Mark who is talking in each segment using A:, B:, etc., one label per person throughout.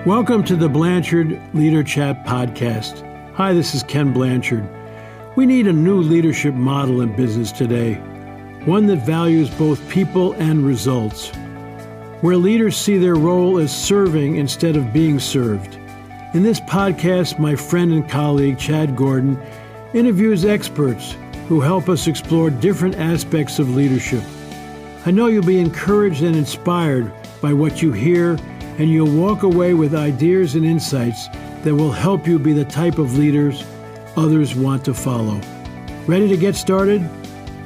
A: Welcome to the Blanchard Leader Chat podcast. Hi, this is Ken Blanchard. We need a new leadership model in business today, one that values both people and results, where leaders see their role as serving instead of being served. In this podcast, my friend and colleague Chad Gordon interviews experts who help us explore different aspects of leadership. I know you'll be encouraged and inspired by what you hear, and you'll walk away with ideas and insights that will help you be the type of leaders others want to follow. Ready to get started?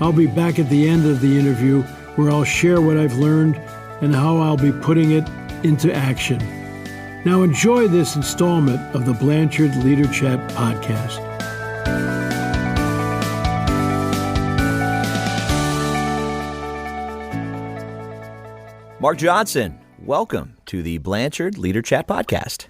A: I'll be back at the end of the interview where I'll share what I've learned and how I'll be putting it into action. Now enjoy this installment of the Blanchard Leader Chat podcast.
B: Mark Johnson, welcome to the Blanchard Leader Chat podcast.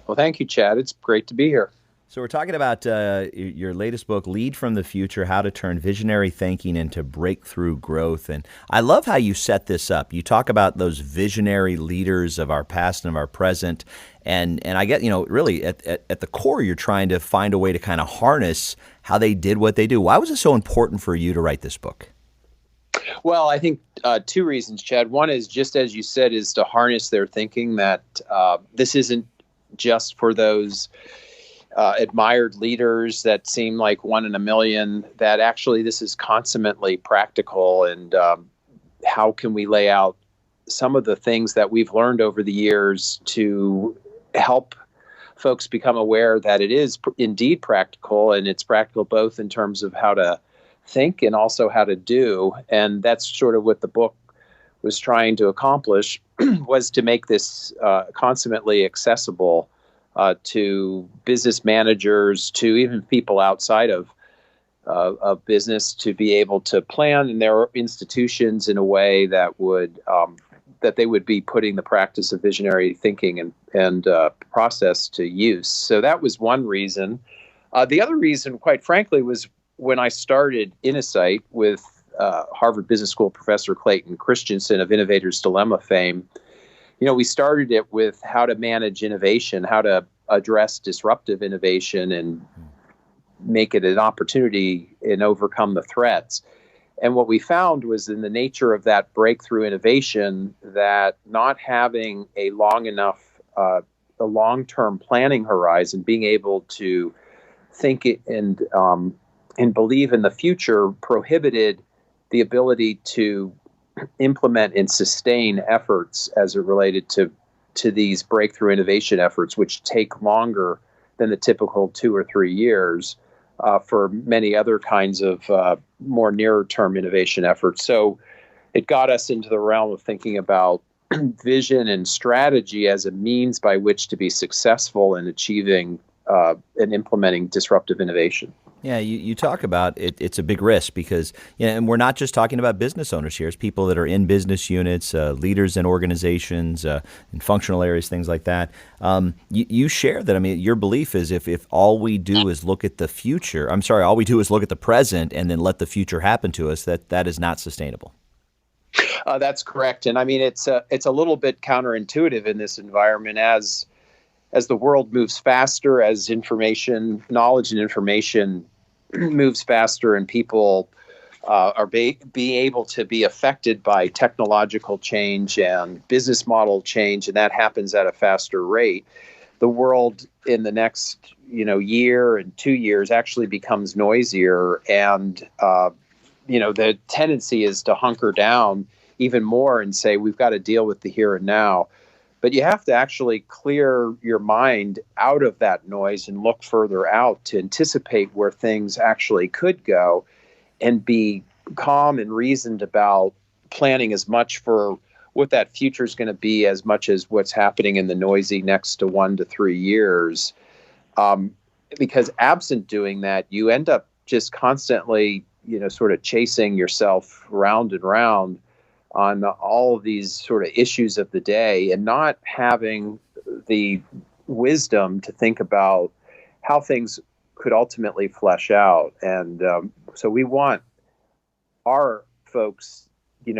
C: Well, thank you, Chad. It's great to be here.
B: So we're talking about your latest book, Lead from the Future, How to Turn Visionary Thinking into Breakthrough Growth. And I love how you set this up. You talk about those visionary leaders of our past and of our present. And I get, really at the core, you're trying to find a way to kind of harness how they did what they do. Why was it so important for you to write this book?
C: Well, I think two reasons, Chad. One is, just as you said, is to harness their thinking, that this isn't just for those admired leaders that seem like one in a million, that actually this is consummately practical. And how can we lay out some of the things that we've learned over the years to help folks become aware that it is indeed practical, and it's practical both in terms of how to think and also how to do. And that's sort of what the book was trying to accomplish, was to make this consummately accessible to business managers, to even people outside of business, to be able to plan in their institutions in a way that would that they would be putting the practice of visionary thinking and process to use. So that was one reason. The other reason, quite frankly, was when I started Innosight with Harvard Business School professor Clayton Christensen of Innovator's Dilemma fame. We started it with how to manage innovation, how to address disruptive innovation and make it an opportunity and overcome the threats. And what we found was, in the nature of that breakthrough innovation, that not having a long-term planning horizon, being able to think it and believe in the future, prohibited the ability to implement and sustain efforts as it related to these breakthrough innovation efforts, which take longer than the typical 2 or 3 years for many other kinds of more nearer-term innovation efforts. So it got us into the realm of thinking about vision and strategy as a means by which to be successful in achieving and implementing disruptive innovation.
B: Yeah, you talk about it's a big risk because, and we're not just talking about business owners here. It's people that are in business units, leaders in organizations, in functional areas, things like that. You share that. I mean, your belief is if all we do is look at the future, all we do is look at the present and then let the future happen to us, that is not sustainable.
C: That's correct. And I mean, it's a little bit counterintuitive in this environment as the world moves faster, as knowledge and information moves faster, and people are being able to be affected by technological change and business model change, and that happens at a faster rate. The world in the next year and 2 years actually becomes noisier, and the tendency is to hunker down even more and say we've got to deal with the here and now. But you have to actually clear your mind out of that noise and look further out to anticipate where things actually could go, and be calm and reasoned about planning as much for what that future is going to be as much as what's happening in the noisy next to 1 to 3 years. Because absent doing that, you end up just constantly, sort of chasing yourself round and round on all of these sort of issues of the day, and not having the wisdom to think about how things could ultimately flesh out. And so we want our folks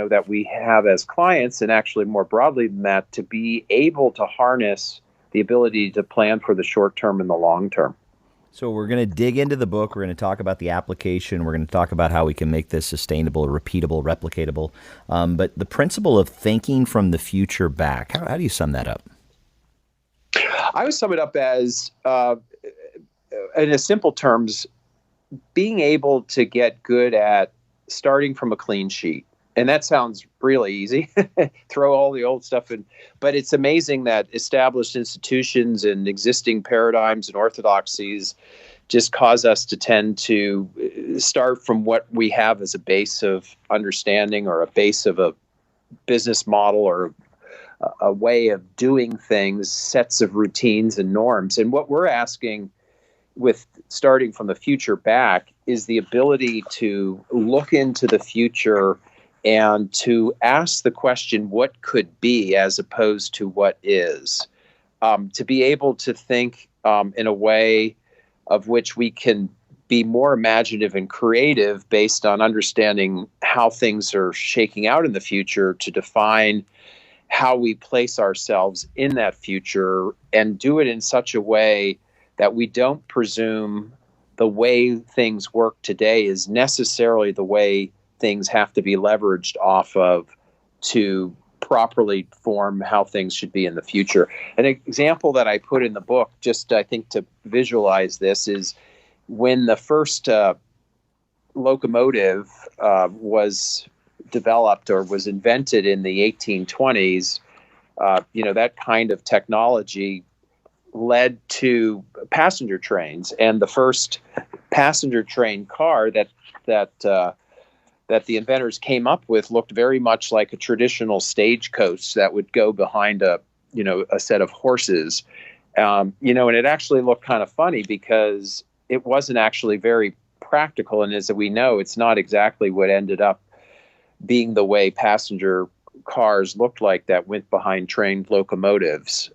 C: that we have as clients, and actually more broadly than that, to be able to harness the ability to plan for the short term and the long term.
B: So we're going to dig into the book. We're going to talk about the application. We're going to talk about how we can make this sustainable, repeatable, replicatable. But the principle of thinking from the future back, how do you sum that up?
C: I would sum it up as, in a simple terms, being able to get good at starting from a clean sheet. And that sounds really easy. Throw all the old stuff in. But it's amazing that established institutions and existing paradigms and orthodoxies just cause us to tend to start from what we have as a base of understanding, or a base of a business model, or a way of doing things, sets of routines and norms. And what we're asking with starting from the future back is the ability to look into the future and to ask the question, what could be, as opposed to what is. To be able to think in a way of which we can be more imaginative and creative based on understanding how things are shaking out in the future, to define how we place ourselves in that future, and do it in such a way that we don't presume the way things work today is necessarily the way things have to be leveraged off of to properly form how things should be in the future. An example that I put in the book, just I think to visualize this, is when the first locomotive was developed or was invented in the 1820s. That kind of technology led to passenger trains, and the first passenger train car that the inventors came up with looked very much like a traditional stagecoach that would go behind a set of horses. And it actually looked kind of funny because it wasn't actually very practical. And as we know, it's not exactly what ended up being the way passenger cars looked like that went behind trained locomotives.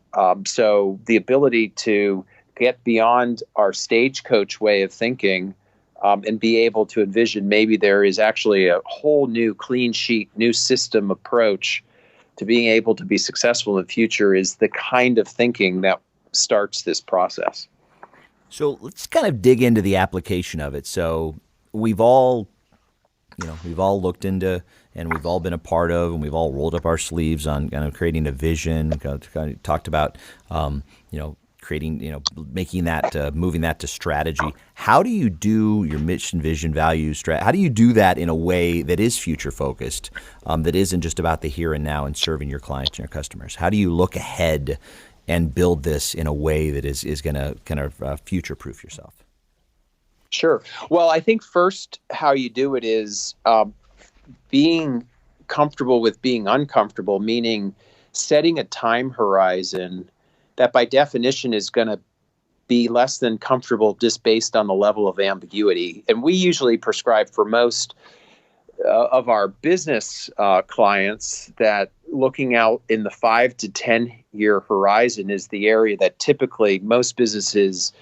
C: So the ability to get beyond our stagecoach way of thinking, and be able to envision maybe there is actually a whole new clean sheet, new system approach to being able to be successful in the future, is the kind of thinking that starts this process.
B: So let's kind of dig into the application of it. So we've all looked into, and we've all been a part of, and we've all rolled up our sleeves on kind of creating a vision, kind of talked about, creating, making that, moving that to strategy. How do you do your mission, vision, values, how do you do that in a way that is future focused, that isn't just about the here and now and serving your clients and your customers? How do you look ahead and build this in a way that is going to kind of future-proof yourself?
C: Sure. Well, I think first how you do it is being comfortable with being uncomfortable, meaning setting a time horizon that by definition is going to be less than comfortable just based on the level of ambiguity. And we usually prescribe for most of our business clients that looking out in the 5 to 10 year horizon is the area that typically most businesses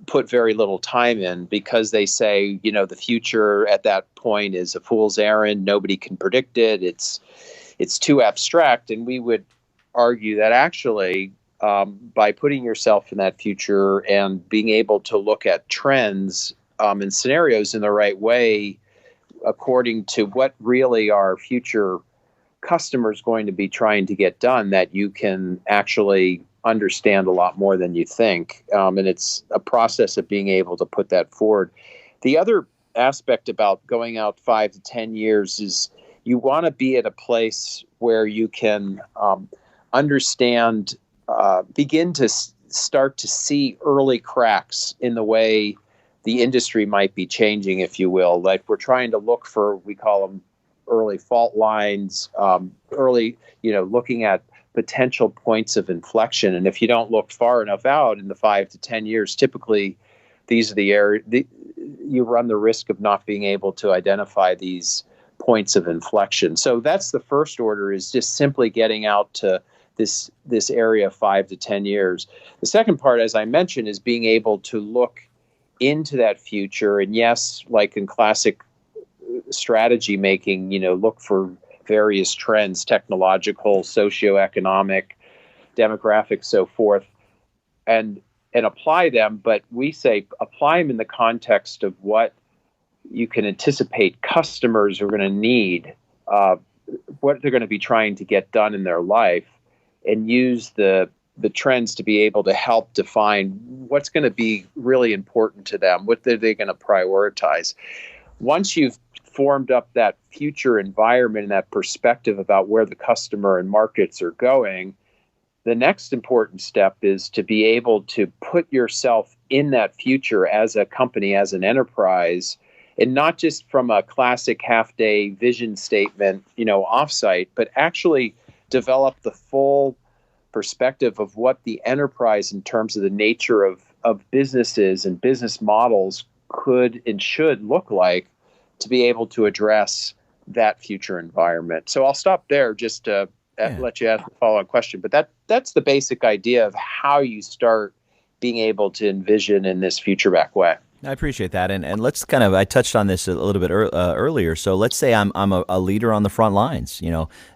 C: put very little time in, because they say, the future at that point is a fool's errand. Nobody can predict it. It's too abstract. And we would argue that actually, by putting yourself in that future and being able to look at trends and scenarios in the right way, according to what really our future customers going to be trying to get done, that you can actually understand a lot more than you think. And it's a process of being able to put that forward. The other aspect about going out 5 to 10 years is you want to be at a place where you can understand, begin to start to see early cracks in the way the industry might be changing, if you will. Like we're trying to look for, we call them early fault lines, early, looking at potential points of inflection. And if you don't look far enough out in the 5 to 10 years, typically these are the areas you run the risk of not being able to identify these points of inflection. So that's the first order, is just simply getting out to this area 5 to 10 years. The second part, as I mentioned, is being able to look into that future. And yes, like in classic strategy making, look for various trends, technological, socioeconomic, demographic, so forth, and apply them. But we say apply them in the context of what you can anticipate customers are going to need, what they're going to be trying to get done in their life, and use the trends to be able to help define what's going to be really important to them, what are they going to prioritize. Once you've formed up that future environment and that perspective about where the customer and markets are going, the next important step is to be able to put yourself in that future as a company, as an enterprise, and not just from a classic half-day vision statement, offsite, but actually develop the full perspective of what the enterprise in terms of the nature of businesses and business models could and should look like to be able to address that future environment. So I'll stop there just to let you ask the follow-on question. But that's the basic idea of how you start being able to envision in this future back way.
B: I appreciate that, and let's I touched on this a little bit earlier. So let's say I'm a leader on the front lines.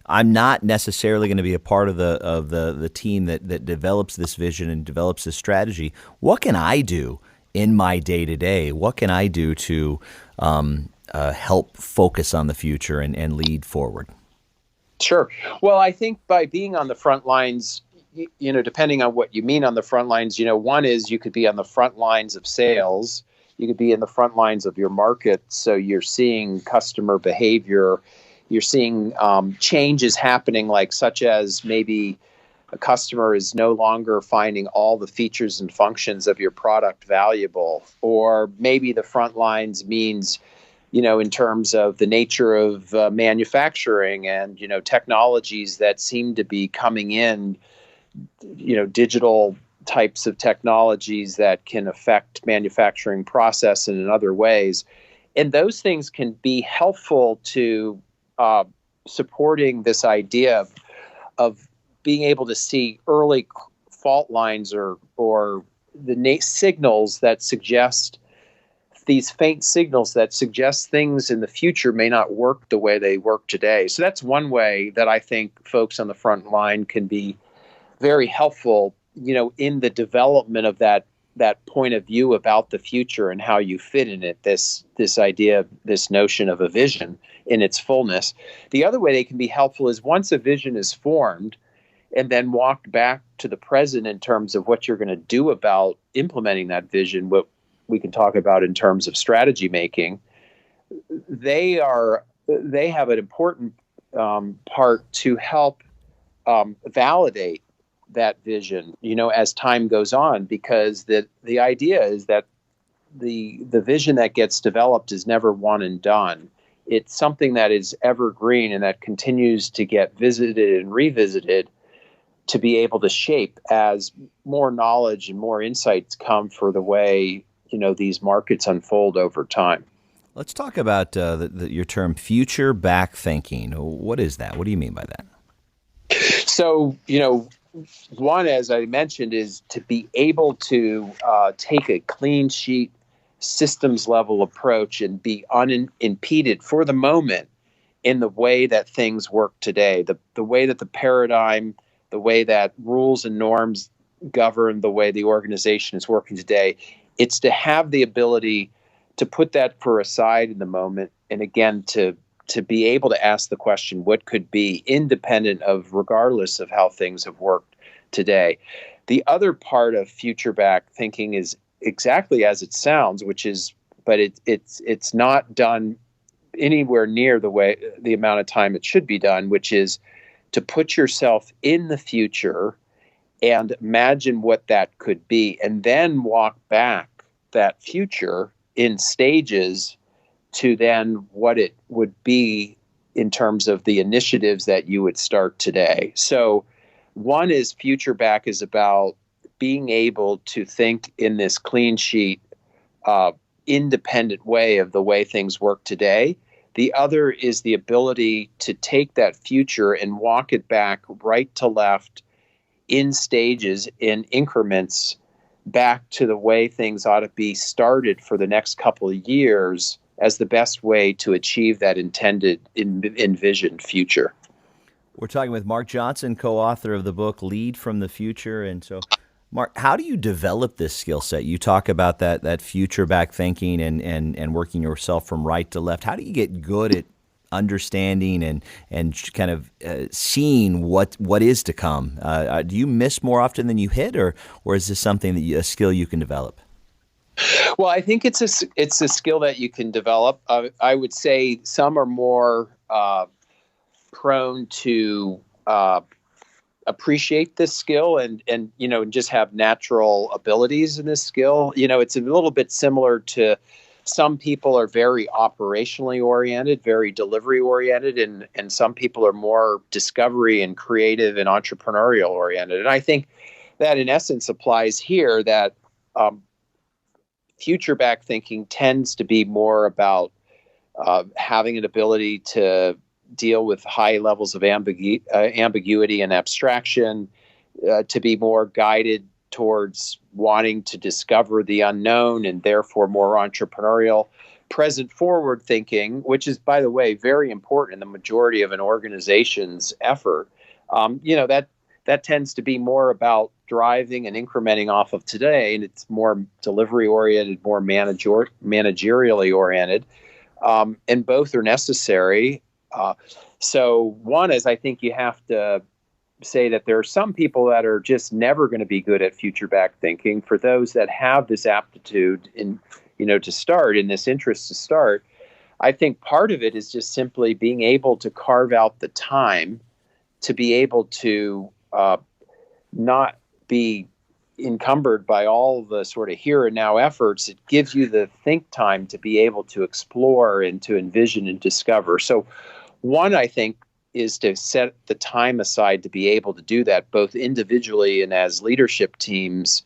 B: I'm not necessarily going to be a part of the team that develops this vision and develops this strategy. What can I do in my day to day? What can I do to help focus on the future and lead forward?
C: Sure. Well, I think by being on the front lines, depending on what you mean on the front lines, one is you could be on the front lines of sales. You could be in the front lines of your market. So you're seeing customer behavior. You're seeing changes happening, such as maybe a customer is no longer finding all the features and functions of your product valuable. Or maybe the front lines means, in terms of the nature of manufacturing and, technologies that seem to be coming in, digital types of technologies that can affect manufacturing process and in other ways. And those things can be helpful to supporting this idea of being able to see early fault lines or the signals that suggest these faint signals that suggest things in the future may not work the way they work today. So that's one way that I think folks on the front line can be very helpful, in the development of that point of view about the future and how you fit in it, this idea, this notion of a vision in its fullness. The other way they can be helpful is once a vision is formed and then walked back to the present in terms of what you're going to do about implementing that vision, what we can talk about in terms of strategy making, they have an important part to help validate that vision, as time goes on, because the idea is that the vision that gets developed is never one and done. It's something that is evergreen and that continues to get visited and revisited to be able to shape as more knowledge and more insights come for the way, these markets unfold over time.
B: Let's talk about your term future back thinking. What is that? What do you mean by that?
C: So, one, as I mentioned, is to be able to take a clean sheet, systems level approach and be unimpeded for the moment in the way that things work today, the way that the paradigm, the way that rules and norms govern the way the organization is working today. It's to have the ability to put that for aside in the moment, and again, to be able to ask the question, what could be independent of, regardless of how things have worked today. The other part of future back thinking is exactly as it sounds, but it's not done anywhere near the amount of time it should be done, which is to put yourself in the future and imagine what that could be, and then walk back that future in stages to then what it would be in terms of the initiatives that you would start today. So one is future back is about being able to think in this clean sheet, independent way of the way things work today. The other is the ability to take that future and walk it back right to left in stages, in increments, back to the way things ought to be started for the next couple of years as the best way to achieve that intended, envisioned future.
B: We're talking with Mark Johnson, co-author of the book Lead from the Future. And so, Mark, how do you develop this skill set? You talk about that future back thinking and working yourself from right to left. How do you get good at understanding and kind of seeing what is to come? Do you miss more often than you hit, or is this something a skill you can develop?
C: Well, I think it's a skill that you can develop. I would say some are more prone to appreciate this skill and just have natural abilities in this skill. It's a little bit similar to some people are very operationally oriented, very delivery oriented, and some people are more discovery and creative and entrepreneurial oriented. And I think that in essence applies here, that future back thinking tends to be more about having an ability to deal with high levels of ambiguity and abstraction, to be more guided towards wanting to discover the unknown and therefore more entrepreneurial. Present forward thinking, which is, by the way, very important in the majority of an organization's effort, that tends to be more about driving and incrementing off of today, and it's more delivery oriented, more managerially oriented, and both are necessary. So one is, I think you have to say that there are some people that are just never going to be good at future back thinking. For those that have this aptitude to start, in this interest to start, I think part of it is just simply being able to carve out the time to be able to not be encumbered by all the sort of here and now efforts. It gives you the think time to be able to explore and to envision and discover. So one, I think, is to set the time aside to be able to do that, both individually and as leadership teams,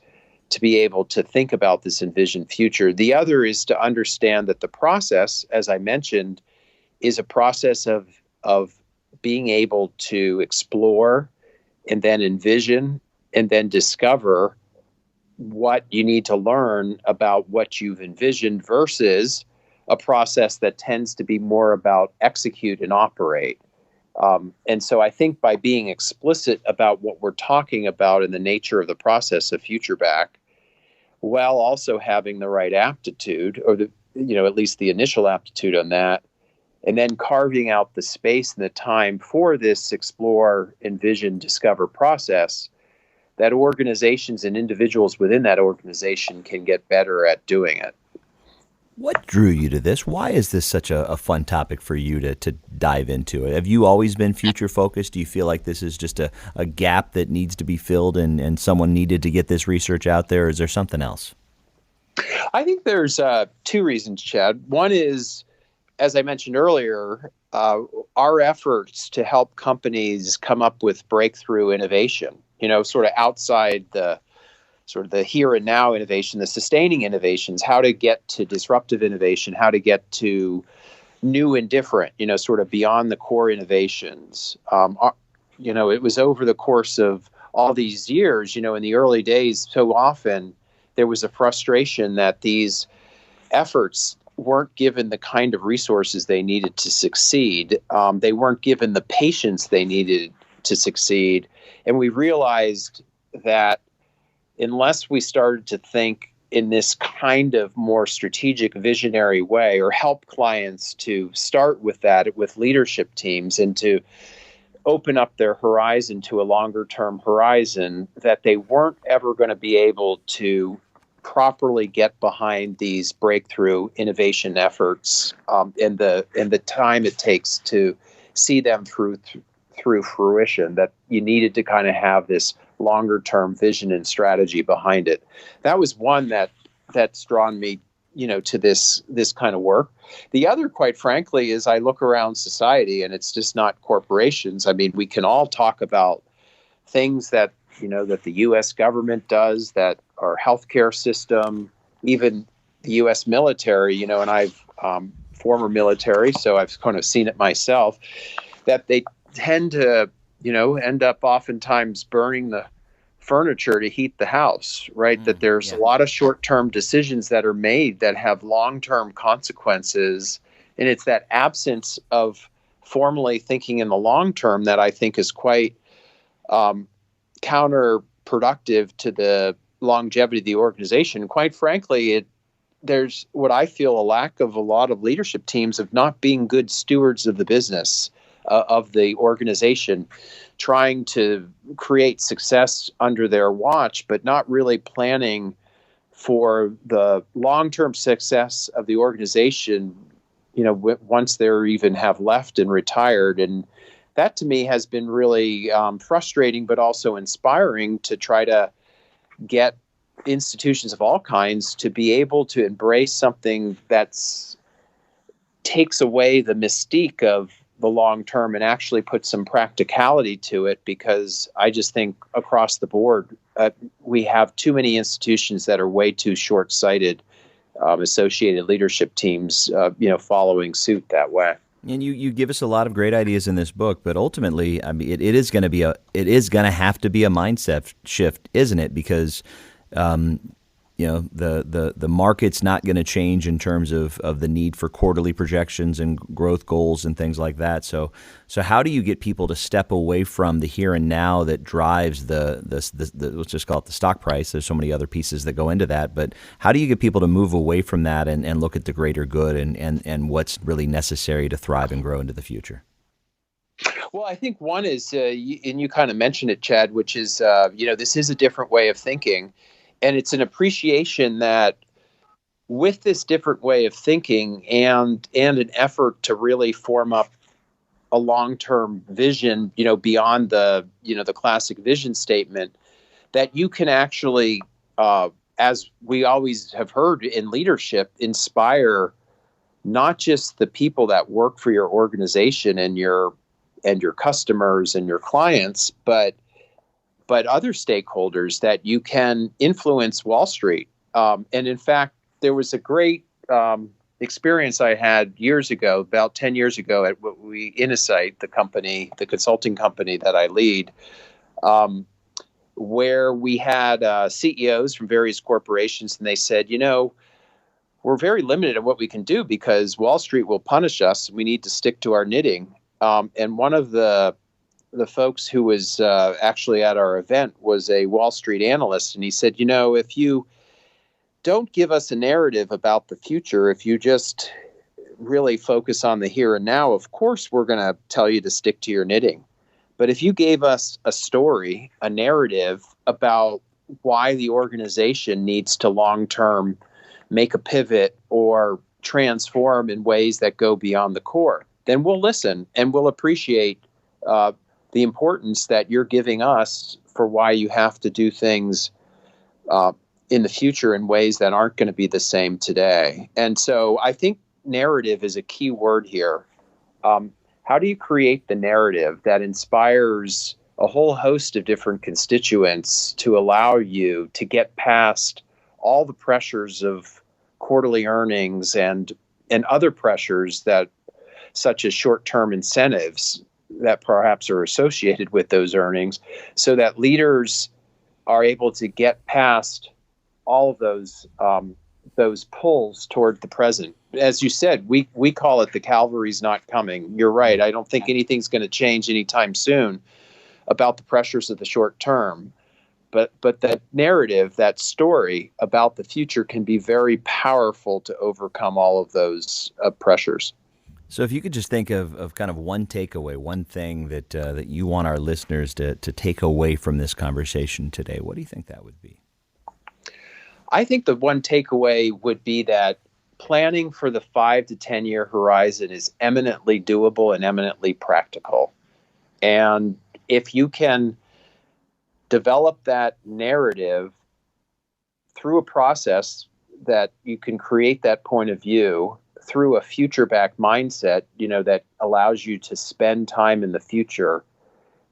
C: to be able to think about this envisioned future. The other is to understand that the process, as I mentioned, is a process of being able to explore and then envision and then discover what you need to learn about what you've envisioned, versus a process that tends to be more about execute and operate. And so I think by being explicit about what we're talking about in the nature of the process of future back, while also having the right aptitude, or at least the initial aptitude on that, and then carving out the space and the time for this explore, envision, discover process, that organizations and individuals within that organization can get better at doing it.
B: What drew you to this? Why is this such a fun topic for you to dive into? Have you always been future focused? Do you feel like this is just a gap that needs to be filled and someone needed to get this research out there? Or is there something else?
C: I think there's two reasons, Chad. One is, as I mentioned earlier, our efforts to help companies come up with breakthrough innovation, sort of outside the here and now innovation, the sustaining innovations, how to get to disruptive innovation, how to get to new and different, sort of beyond the core innovations. It was over the course of all these years, in the early days, so often there was a frustration that these efforts weren't given the kind of resources they needed to succeed. They weren't given the patience they needed to succeed. And we realized that unless we started to think in this kind of more strategic, visionary way, or help clients to start with that with leadership teams and to open up their horizon to a longer term horizon, that they weren't ever going to be able to properly get behind these breakthrough innovation efforts and the time it takes to see them through fruition, that you needed to kind of have this longer term vision and strategy behind it. That was one that's drawn me, to this kind of work. The other, quite frankly, is I look around society, and it's just not corporations. I mean, we can all talk about things that that the U.S. government does, that our healthcare system, even the U.S. military, and I've former military, so I've kind of seen it myself, that they tend to, end up oftentimes burning the furniture to heat the house, right? That there's a lot of short-term decisions that are made that have long-term consequences. And it's that absence of formally thinking in the long term that I think is quite counterproductive to the longevity of the organization. Quite frankly, there's what I feel a lack of a lot of leadership teams of not being good stewards of the business, of the organization, trying to create success under their watch, but not really planning for the long-term success of the organization, once they're even have left and retired. And that to me has been really frustrating, but also inspiring to try to get institutions of all kinds to be able to embrace something that's takes away the mystique of the long term and actually put some practicality to it, because I just think across the board we have too many institutions that are way too short-sighted, associated leadership teams following suit that way.
B: And you give us a lot of great ideas in this book, but ultimately, I mean, it is going to have to be a mindset shift, isn't it? Because the market's not going to change in terms of the need for quarterly projections and growth goals and things like that. So how do you get people to step away from the here and now that drives the let's just call it the stock price? There's so many other pieces that go into that, but how do you get people to move away from that and look at the greater good and what's really necessary to thrive and grow into the future?
C: Well, I think one is, and you kind of mentioned it, Chad, which is, this is a different way of thinking. And it's an appreciation that with this different way of thinking and an effort to really form up a long-term vision, beyond the classic vision statement, that you can actually, as we always have heard in leadership, inspire not just the people that work for your organization and your customers and your clients, but other stakeholders, that you can influence Wall Street. And in fact, there was a great experience I had years ago, about 10 years ago, at Innosight, the consulting company that I lead, where we had CEOs from various corporations, and they said, we're very limited in what we can do because Wall Street will punish us. We need to stick to our knitting. And one of the folks who was actually at our event was a Wall Street analyst. And he said, if you don't give us a narrative about the future, if you just really focus on the here and now, of course, we're going to tell you to stick to your knitting. But if you gave us a story, a narrative about why the organization needs to long-term make a pivot or transform in ways that go beyond the core, then we'll listen and we'll appreciate the importance that you're giving us for why you have to do things in the future in ways that aren't going to be the same today. And so I think narrative is a key word here. How do you create the narrative that inspires a whole host of different constituents to allow you to get past all the pressures of quarterly earnings and other pressures that, such as short-term incentives that perhaps are associated with those earnings, so that leaders are able to get past all of those pulls toward the present. As you said, we call it the cavalry's not coming. You're right. I don't think anything's going to change anytime soon about the pressures of the short term. But that narrative, that story about the future can be very powerful to overcome all of those pressures.
B: So if you could just think of kind of one takeaway, one thing that you want our listeners to take away from this conversation today, what do you think that would be?
C: I think the one takeaway would be that planning for the 5 to 10 year horizon is eminently doable and eminently practical. And if you can develop that narrative through a process that you can create that point of view through a future-backed mindset, that allows you to spend time in the future,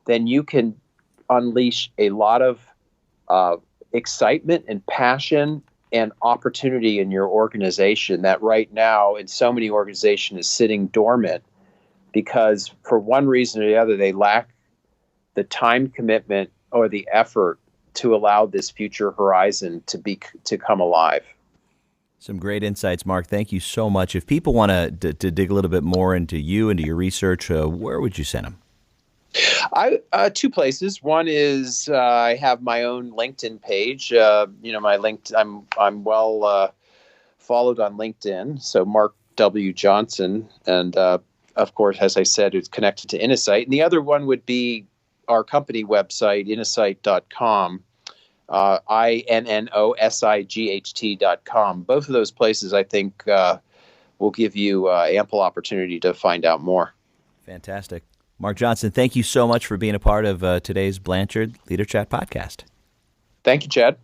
C: then you can unleash a lot of excitement and passion and opportunity in your organization that right now in so many organizations is sitting dormant because for one reason or the other, they lack the time commitment or the effort to allow this future horizon to come alive.
B: Some great insights, Mark. Thank you so much. If people want to dig a little bit more into you, into your research, where would you send them?
C: Two places. One is I have my own LinkedIn page. My I'm well followed on LinkedIn. So Mark W. Johnson, and of course, as I said, it's connected to Innosight. And the other one would be our company website, innosight.com. INNOSIGHT.com. Both of those places, I think, will give you ample opportunity to find out more.
B: Fantastic. Mark Johnson, thank you so much for being a part of today's Blanchard Leader Chat podcast.
C: Thank you, Chad.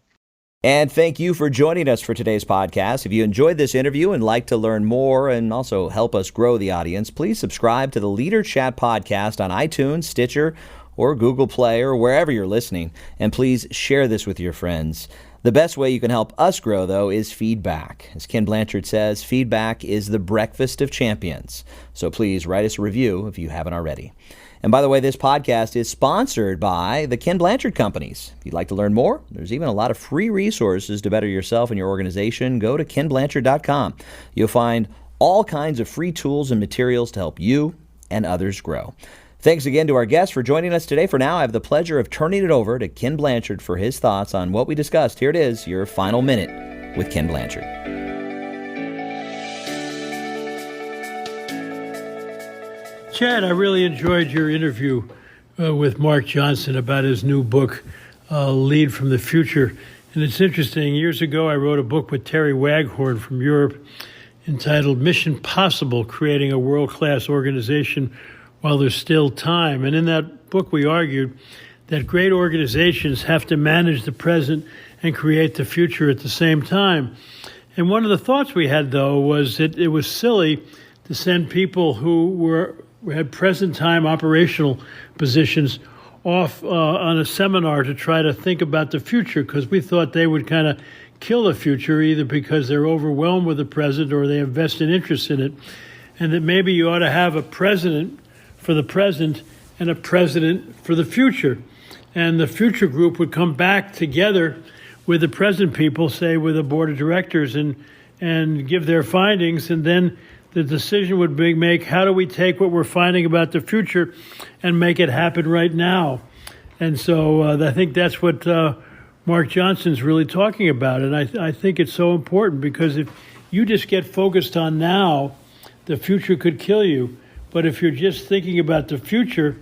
B: And thank you for joining us for today's podcast. If you enjoyed this interview and like to learn more and also help us grow the audience, please subscribe to the Leader Chat podcast on iTunes, Stitcher, or Google Play, or wherever you're listening. And please share this with your friends. The best way you can help us grow, though, is feedback. As Ken Blanchard says, feedback is the breakfast of champions. So please write us a review if you haven't already. And by the way, this podcast is sponsored by the Ken Blanchard Companies. If you'd like to learn more, there's even a lot of free resources to better yourself and your organization. Go to kenblanchard.com. You'll find all kinds of free tools and materials to help you and others grow. Thanks again to our guests for joining us today. For now, I have the pleasure of turning it over to Ken Blanchard for his thoughts on what we discussed. Here it is, your final minute with Ken Blanchard.
A: Chad, I really enjoyed your interview with Mark Johnson about his new book, Lead from the Future. And it's interesting, years ago I wrote a book with Terry Waghorn from Europe entitled Mission Possible, Creating a World-Class Organization While There's Still Time. And in that book we argued that great organizations have to manage the present and create the future at the same time. And one of the thoughts we had, though, was that it was silly to send people who had present time operational positions off on a seminar to try to think about the future, because we thought they would kind of kill the future, either because they're overwhelmed with the present or they have vested interest in it. And that maybe you ought to have a president for the present and a president for the future. And the future group would come back together with the present people, say with a board of directors, and give their findings, and then the decision would be make, how do we take what we're finding about the future and make it happen right now? And so I think that's what Mark Johnson's really talking about. And I think it's so important, because if you just get focused on now, the future could kill you. But if you're just thinking about the future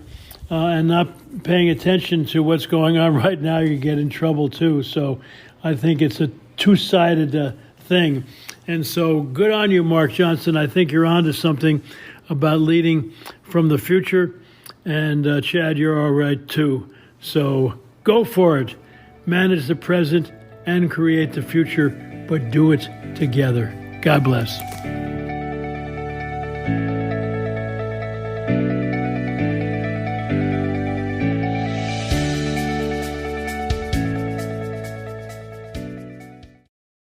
A: and not paying attention to what's going on right now, you get in trouble too. So I think it's a two-sided thing. And so good on you, Mark Johnson. I think you're onto something about leading from the future. And Chad, you're all right too. So go for it. Manage the present and create the future, but do it together. God bless.